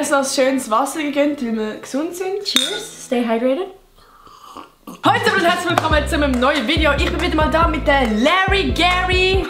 uns noch ein schönes Wasser gegönnt, weil wir gesund sind. Cheers, stay hydrated. Heute und herzlich willkommen zu einem neuen Video. Ich bin wieder mal da mit der Larry Gary.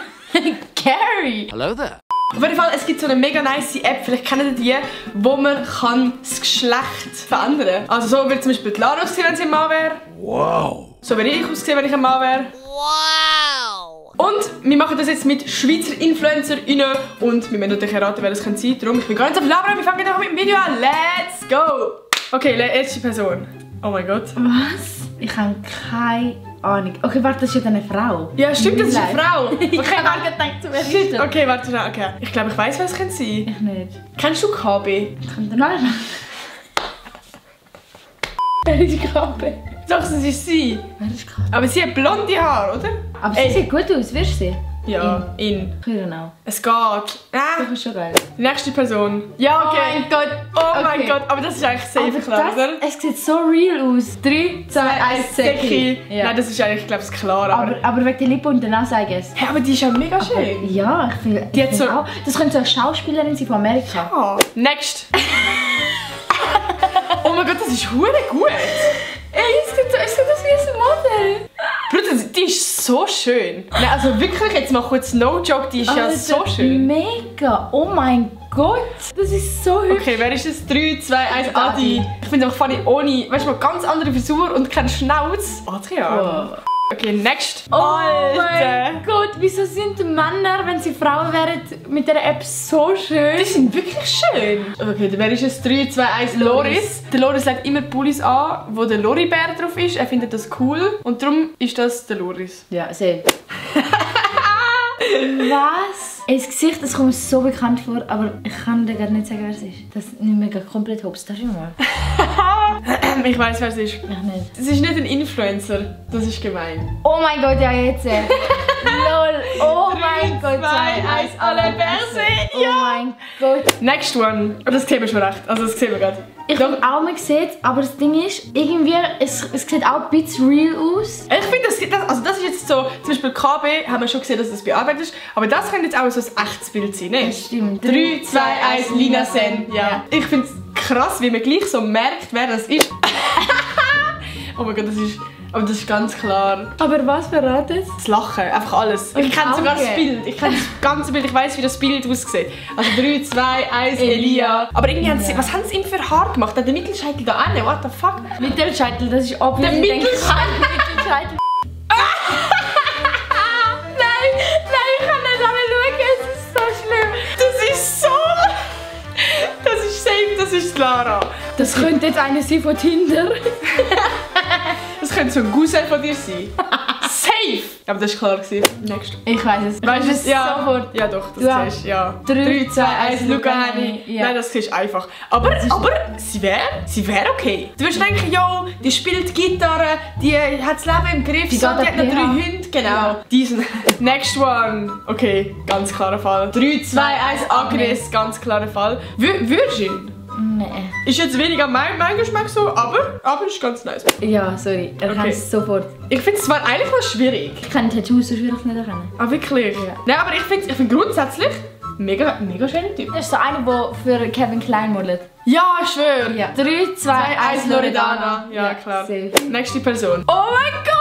Gary! Hello there. Auf jeden Fall, es gibt so eine mega nice App, vielleicht kennt ihr die, wo man das Geschlecht verändern kann. Also so würde zum Beispiel die Lara aussehen, wenn sie ein Mann wäre. Wow. So würde ich aussehen, wenn ich ein Mann wäre. Wow. Und wir machen das jetzt mit Schweizer InfluencerInnen und wir müssen natürlich erraten, wer das sein könnte. Darum, ich bin gar nicht auf Labern, wir fangen doch mit dem Video an. Let's go! Okay, erste Person. Oh mein Gott. Was? Ich habe keine Ahnung. Okay, warte, das ist ja eine Frau. Ja, stimmt, das ist eine Frau. Okay, Ich habe warte. gedacht, zu wer Okay, warte schnell. Okay. Ich glaube, ich weiß, wer es könnte sein. Ich nicht. Kennst du KB? Kommt der Name? Wer ist KB? Doch, das ist sie. Wer ist KB? Aber sie hat blonde Haare, oder? Aber sie sieht gut aus, wirst du sie? Ja, in. Genau. Es geht. Ah, Das ist schon geil. die nächste Person. Ja, okay. Oh mein Gott. Oh mein Okay. Gott, aber das ist eigentlich safe Aber klar, oder? es sieht so real aus. 3, 2, 1, Säcki. Nein, das ist eigentlich, glaube ich, klar. Aber wegen der Lippe und der Nase, I guess. Hä, aber die ist ja mega schön. Ja, ich finde Die hat so- auch. Das könnte so eine Schauspielerin sein von Amerika. Ah, next. Oh mein Gott, das ist hure gut. Ey, es sieht aus wie ein Model. Bruder, die ist so schön. Nein, also wirklich, jetzt mal kurz no joke, die ist ja so schön. Mega. Oh mein Gott. Das ist so hübsch. Okay, wer ist das? 3, 2, 1, Adi. Ich finde einfach funny, ohne, weißt du mal, ganz andere Frisur und kein Schnauz. Adrian. Oh. Okay, next. Oh mein Gott, wieso sind Männer, wenn sie Frauen wären, mit dieser App so schön? Die sind wirklich schön. Okay, wer ist es? 3, 2, 1, Loris. Der Loris legt immer Pullis an, wo der Loribär drauf ist. Er findet das cool und darum ist das der Loris. Ja, sehr. Was? Das Gesicht, das kommt mir so bekannt vor, aber ich kann dir gar nicht sagen, wer es ist. Das nimmt mir komplett hops. Darf ich mal? Ich weiß, wer es ist. Ich nicht. Es ist nicht ein Influencer. Das ist gemein. Oh mein Gott, ja jetzt. Lol. Oh mein Gott. 2, 1, alle Berse. Oh mein Gott. Next one. Oh, das sehen wir schon recht. Also das sehen wir gerade. Ich habe auch mal gesehen, aber das Ding ist, irgendwie, es sieht auch ein bisschen real aus. Ich finde, das ist jetzt so, zum Beispiel KB, haben wir schon gesehen, dass das bearbeitet ist, aber das könnte jetzt auch so ein echtes Bild sein, ne? Das stimmt. 3, 2, 1, Lina Sen. Ja. Ich finde es krass, wie man gleich so merkt, wer das ist. Oh mein Gott, aber das ist ganz klar. Aber was verratet es? Das Lachen, einfach alles. Ich kenne sogar das Bild. Ich kenne das ganze Bild, ich weiß, wie das Bild aussieht. Also 3, 2, 1, Elia. Aber irgendwie haben sie, was haben sie ihm für Haar gemacht? Der Mittelscheitel da hinten, what the fuck? Mittelscheitel, das ist obvious. Der Mittelscheitel. Mittelscheitel. Nein, ich kann nicht anschauen, es ist so schlimm. Das ist safe, das ist Lara. Das könnte jetzt eine sein von Tinder. Das könnte so ein Cousin von dir sein. Safe! Aber das war klar. Next. Ich weiß es. Weißt du es? Ja. Sofort. Ja doch, das Ja. siehst du. Ja. 3, 2, 1, Luca Henny. Ja. Nein, das ist einfach. Aber sie wäre okay. Du würdest denken, yo, die spielt Gitarre, die hat das Leben im Griff, Die so, geht die hat noch an 3 PH. Hunde. Genau. Diesen. Next one. Okay, ganz klarer Fall. 3, 2, 1, Agnes. Ganz klarer Fall. Würdest du ihn? Nein. Ist jetzt weniger mein Geschmack so, aber ist ganz nice. Ja, sorry. Er kann es sofort. Ich finde es zwar eigentlich noch schwierig. Ich kann Tattoos so schwierig nicht erkennen. Ah, wirklich? Ja. Nein, aber ich find grundsätzlich mega schöner Typ. Das ist so einer, der für Kevin Klein modelt. Ja, ich schwöre. Ja. 3, 2, 1, Loredana. Ja, klar. Safe. Nächste Person. Oh mein Gott!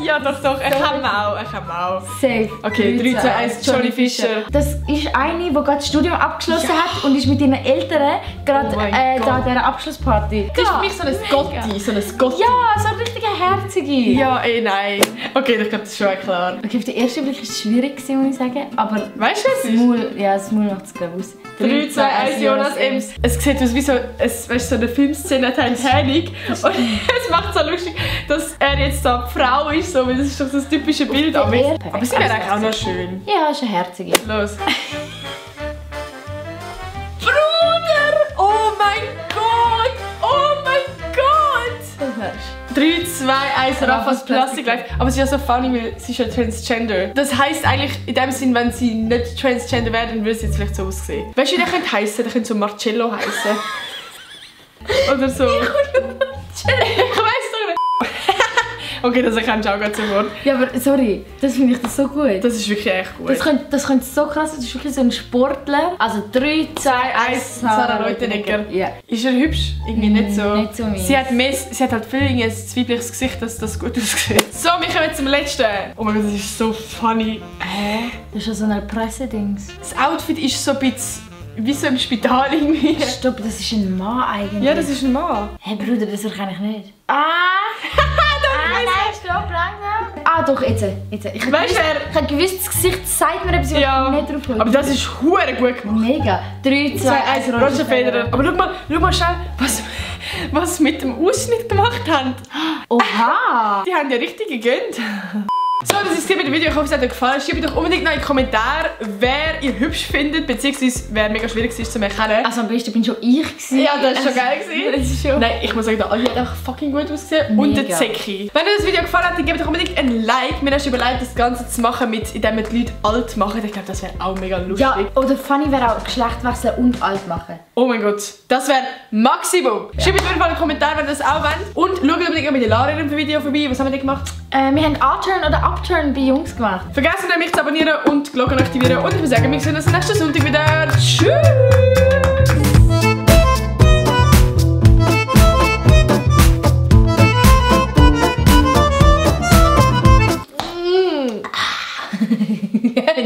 Ja, doch, ich habe auch. Safe. Okay, 3, 2, 1, Johnny Fischer. Das ist eine, die gerade das Studium abgeschlossen hat und ist mit ihren Eltern gerade Oh mein da Gott. an dieser Abschlussparty. Das ist für mich so ein Gotti. Ja, so eine richtige Herzige. Ja, nein. Okay, ich glaube, das ist schon klar. Okay, auf den ersten Blick war es schwierig, muss ich sagen. Aber Weißt du, was das es ist? Maul, ja, das Maul macht es glaube ich aus. 3, 2, 1, Jonas Ems. Es sieht aus wie so, weißt, so eine Filmszene Titanic. Und es macht so lustig, dass er jetzt da die Frau ist, so, weil das ist doch das typische Bild. Aber sie wäre eigentlich auch noch schön. Ja, ist eine Herzige. Los. Bruder! Oh mein Gott! Oh mein Gott! Das hörst 3, 2, 1, Rafas Plastic Life. Aber sie ist ja so funny, weil sie ist ja Transgender. Das heisst eigentlich in dem Sinn, wenn sie nicht Transgender wäre, dann würde sie jetzt vielleicht so aussehen. Weißt du, wie der könnte heißen? Der könnte so Marcello heißen. Oder so. Ich weiß doch nicht. Okay, das erkennst du auch gerade sofort. Ja, aber sorry, das finde ich das so gut. Das ist wirklich echt gut. Das könnte so krass sein, das ist wirklich so ein Sportler. Also 3, 2, 1, Sarah Leutenegger. Ja. Ist er hübsch? Irgendwie nicht so. Nicht so mies. Sie hat halt viel ein zweibliches Gesicht, dass das gut aussieht. So, wir kommen zum letzten. Oh mein Gott, das ist so funny. Hä? Das ist ja so ein Pressedings. Das Outfit ist so ein bisschen wie so im Spital irgendwie. Stopp, das ist ein Mann eigentlich. Ja, das ist ein Mann. Hey Bruder, das erkenne ich nicht. Nein, stopp, langsam. Ah, doch, jetzt. Ich Weißt du, ich habe gewusst, das Gesicht sagt mir etwas, ja, ich nicht drauf komme. aber das ist hure gut gemacht. Mega. 3, 2, 1, Roger Federer. Aber schau mal schnell, was sie mit dem Ausschnitt gemacht haben. Oha! Die haben ja richtig gegönnt. So, das ist es mit dem Video. Ich hoffe, es hat euch gefallen. Schreibt doch unbedingt noch in die Kommentare, wer ihr hübsch findet, beziehungsweise wer mega schwierig ist zu erkennen. Also am besten bin schon ich gewesen. Ja, das ist schon geil gewesen. Das ist schon... Nein, ich muss sagen, der Ali hat einfach fucking gut ausgesehen. Und der Zeki. Wenn euch das Video gefallen hat, dann gebt doch unbedingt ein Like. Mir hast überlegt, das Ganze zu machen, indem wir die Leute alt machen. Ich glaube, das wäre auch mega lustig. Ja, oder funny wäre auch Geschlecht wechseln und alt machen. Oh mein Gott, das wäre Maximum. Ja. Schreibt mir in einen Kommentar, wenn ihr das auch wollt. Und schaut unbedingt auch mit der Lara in dem Video vorbei. Was haben wir denn gemacht? Wir haben A-Turn oder Upturn bei Jungs gemacht. Vergesst nicht, mich zu abonnieren und die Glocke aktivieren. Und ich würde sagen, wir sehen uns nächsten Sonntag wieder. Tschüss!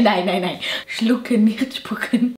Nein. Schlucken, nicht spucken.